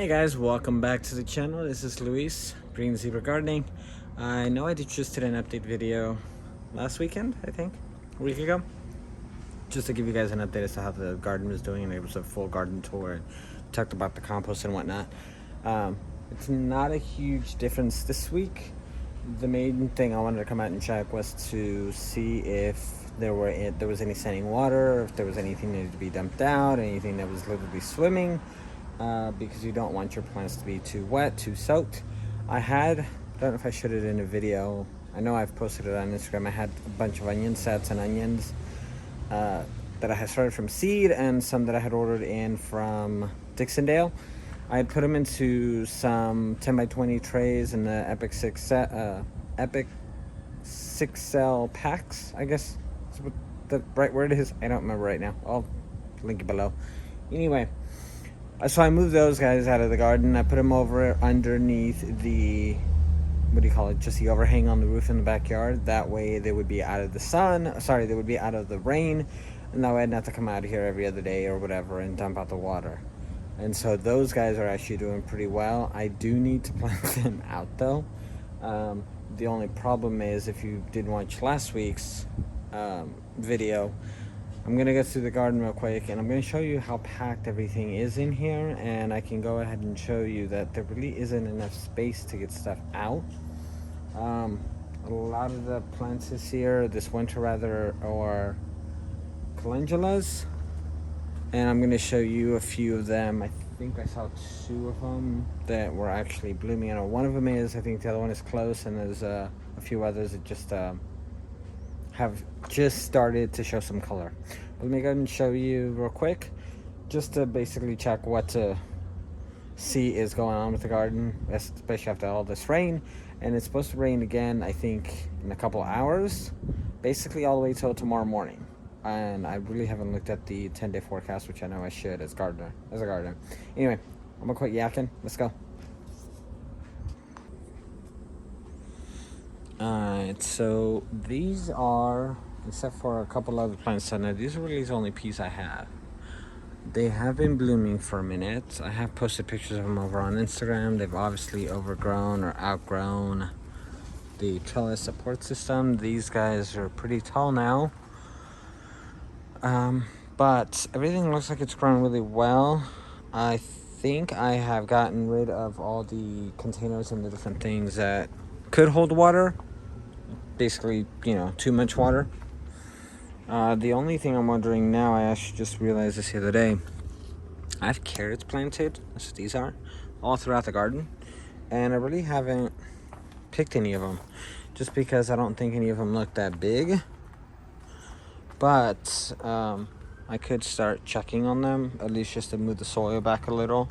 Hey guys, welcome back to the channel. This is Luis, Green Zebra Gardening. I know I just did an update video last weekend, I think, a week ago, just to give you guys an update as to how the garden was doing, and it was a full garden tour and talked about the compost and whatnot. It's not a huge difference this week. The main thing I wanted to come out and check was to see if there was any standing water, if there was anything that needed to be dumped out, anything that was literally swimming. Because you don't want your plants to be too wet, too soaked. I don't know if I showed it in a video. I know I've posted it on Instagram. I had a bunch of onion sets and onions that I had started from seed, and some that I had ordered in from Dixondale. I had put them into some 10 by 20 trays in the Epic 6 cell packs, I guess is what the right word is. I don't remember right now. I'll link it below. Anyway, so I moved those guys out of the garden. I put them over underneath the, what do you call it, just the overhang on the roof in the backyard. That way they would be out of the sun, they would be out of the rain, and that way I'd not have to come out here every other day or whatever and dump out the water. And so those guys are actually doing pretty well. I do need to plant them out though. The only problem is, if you did watch last week's video, I'm going to go through the garden real quick, and I'm going to show you how packed everything is in here, and I can go ahead and show you that there really isn't enough space to get stuff out. A lot of the plants this winter are calendulas, and I'm going to show you a few of them. I think I saw 2 of them that were actually blooming. I know one of them is, I think the other one is close, and there's a few others that just have just started to show some color. But let me go ahead and show you real quick, just to basically check what to see is going on with the garden, especially after all this rain. And it's supposed to rain again, I think, in a couple hours, basically all the way till tomorrow morning. And I really haven't looked at the 10-day forecast, which I know I should as a gardener. Anyway, I'm gonna quit yakking. Let's go. Alright, so these are, except for a couple other plants, now these are really the only piece I have. They have been blooming for a minute. I have posted pictures of them over on Instagram. They've obviously overgrown or outgrown the trellis support system. These guys are pretty tall now. But everything looks like it's growing really well. I think I have gotten rid of all the containers and the different things that could hold water. Basically, too much water. The only thing I'm wondering now, I actually just realized this the other day, I have carrots planted, that's what these are, all throughout the garden, and I really haven't picked any of them, just because I don't think any of them look that big. But I could start checking on them, at least just to move the soil back a little,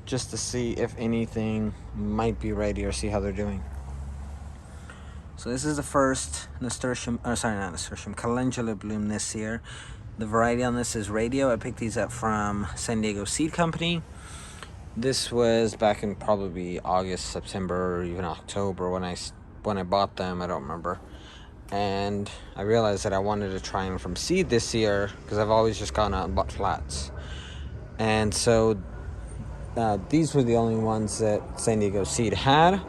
just to see if anything might be ready or see how they're doing. So this is the first calendula bloom this year. The variety on this is Radio. I picked these up from San Diego Seed Company. This was back in probably August, September, or even October when I bought them. I don't remember. And I realized that I wanted to try them from seed this year, because I've always just gone out and bought flats. And so these were the only ones that San Diego Seed had.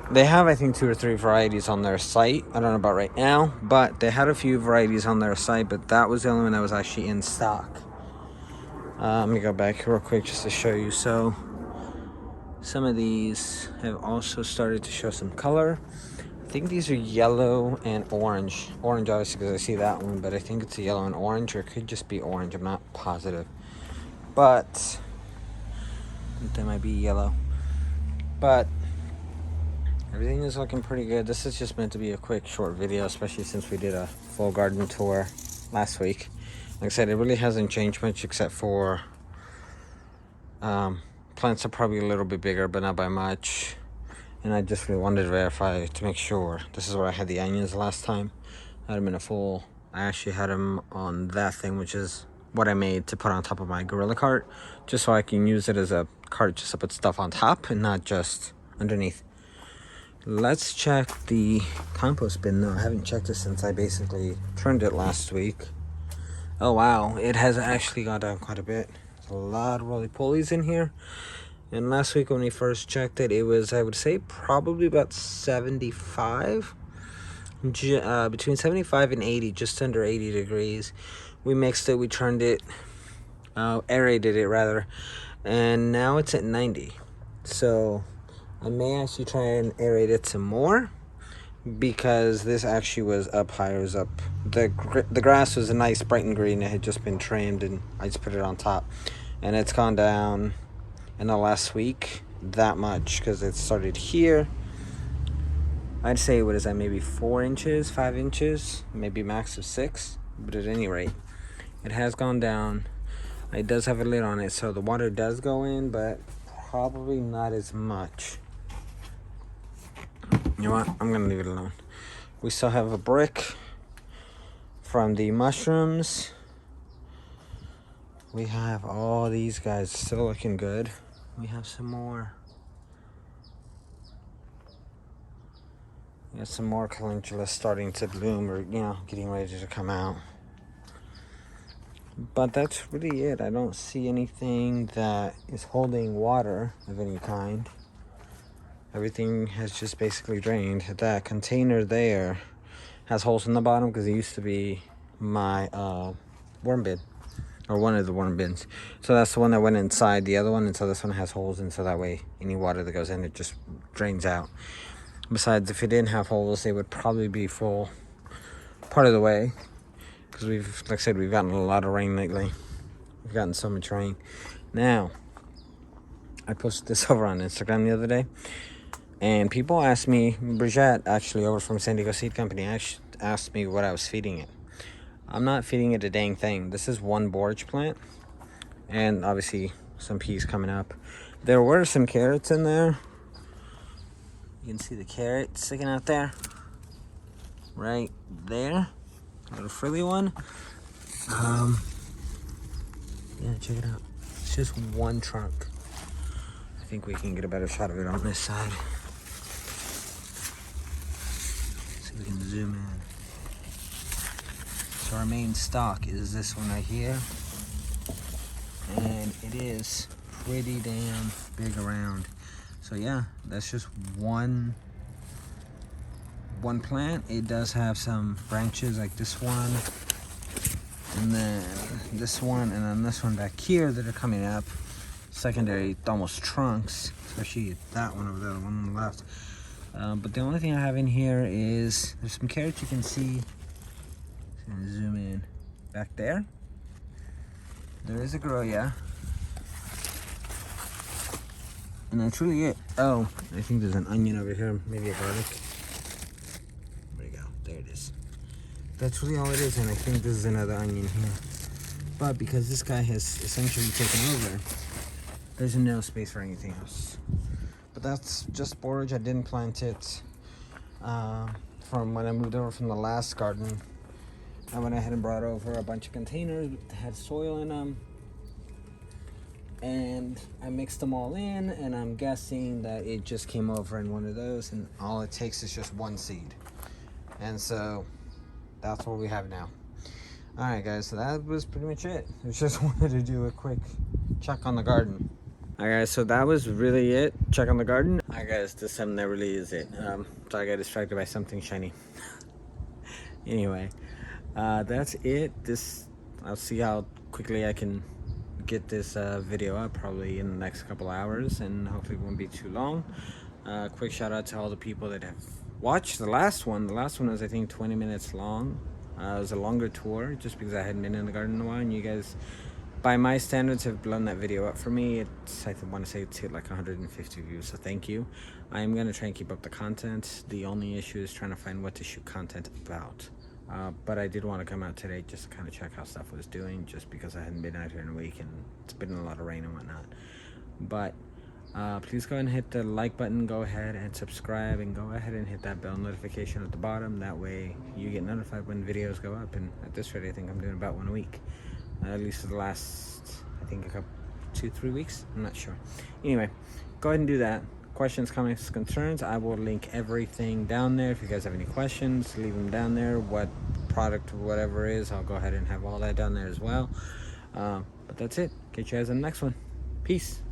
They have, I think, 2 or 3 varieties on their site. I don't know about right now, but they had a few varieties on their site, but that was the only one that was actually in stock. Let me go back real quick just to show you. So some of these have also started to show some color. I think these are yellow and orange. Orange, obviously, because I see that one, but I think it's a yellow and orange, or it could just be orange. I'm not positive. But they might be yellow. But everything is looking pretty good. This is just meant to be a quick, short video, especially since we did a full garden tour last week. Like I said, it really hasn't changed much, except for plants are probably a little bit bigger, but not by much. And I just really wanted to verify to make sure. This is where I had the onions last time. I had them in a full, I actually had them on that thing, which is what I made to put on top of my gorilla cart, just so I can use it as a cart just to put stuff on top and not just underneath. Let's check the compost bin though. I haven't checked it since I basically turned it last week. Oh wow, it has actually gone down quite a bit. There's a lot of roly-polies in here. And last week when we first checked it, it was, I would say, probably about 75. Between 75 and 80, just under 80 degrees. We mixed it, we turned it, aerated it rather, and now it's at 90. So I may actually try and aerate it some more, because this actually was up higher, was up. The grass was a nice bright and green. It had just been trimmed, and I just put it on top, and it's gone down in the last week that much, because it started here. I'd say, what is that, maybe 4 inches, 5 inches, maybe max of 6. But at any rate, it has gone down. It does have a lid on it, so the water does go in, but probably not as much. You know what? I'm gonna leave it alone. We still have a brick from the mushrooms. We have all these guys still looking good. We have some more. We have some more calendula starting to bloom, or getting ready to come out. But that's really it. I don't see anything that is holding water of any kind. Everything has just basically drained. That container there has holes in the bottom because it used to be my worm bin, or one of the worm bins. So that's the one that went inside the other one, and so this one has holes, and so that way any water that goes in, it just drains out. Besides, if it didn't have holes, it would probably be full part of the way, because like I said, we've gotten a lot of rain lately. We've gotten so much rain. Now, I posted this over on Instagram the other day, and people asked me, Brigitte, actually over from San Diego Seed Company, asked me what I was feeding it. I'm not feeding it a dang thing. This is one borage plant, and obviously some peas coming up. There were some carrots in there. You can see the carrot sticking out there, right there, a little frilly one. Yeah, check it out. It's just one trunk. I think we can get a better shot of it on this side. See if we can zoom in. So our main stock is this one right here, and it is pretty damn big around. So yeah, that's just one plant. It does have some branches like this one, and then this one, and then this one back here that are coming up. Secondary, almost trunks, especially that one over there, the one on the left. But the only thing I have in here is there's some carrots you can see. Just gonna zoom in back there. There is a Growoya. And that's really it. Oh, I think there's an onion over here, maybe a garlic. There we go, there it is. That's really all it is, and I think this is another onion here. But because this guy has essentially taken over, there's no space for anything else. But that's just borage. I didn't plant it from when I moved over from the last garden. I went ahead and brought over a bunch of containers that had soil in them, and I mixed them all in, and I'm guessing that it just came over in one of those, and all it takes is just one seed. And so that's what we have now. All right, guys, so that was pretty much it. I just wanted to do a quick check on the garden. All right, guys, so that was really it. Check on the garden. All right, guys, this time that really is it. So I got distracted by something shiny. Anyway, that's it. I'll see how quickly I can get this video up, probably in the next couple hours, and hopefully it won't be too long. Quick shout out to all the people that have watched the last one. The last one was, I think, 20 minutes long. It was a longer tour just because I hadn't been in the garden in a while, and you guys, by my standards, have blown that video up for me. I want to say it's hit like 150 views, so thank you. I'm going to try and keep up the content. The only issue is trying to find what to shoot content about. But I did want to come out today just to kind of check how stuff was doing, just because I hadn't been out here in a week and it's been a lot of rain and whatnot. But please go ahead and hit the like button, go ahead and subscribe, and go ahead and hit that bell notification at the bottom. That way you get notified when videos go up, and at this rate I think I'm doing about one a week, at least for the last, I think, a couple 2-3 weeks, I'm not sure. Anyway, go ahead and do that. Questions, comments, concerns, I will link everything down there. If you guys have any questions, leave them down there. What product or whatever is, I'll go ahead and have all that down there as well. But that's it. Catch you guys in the next one. Peace.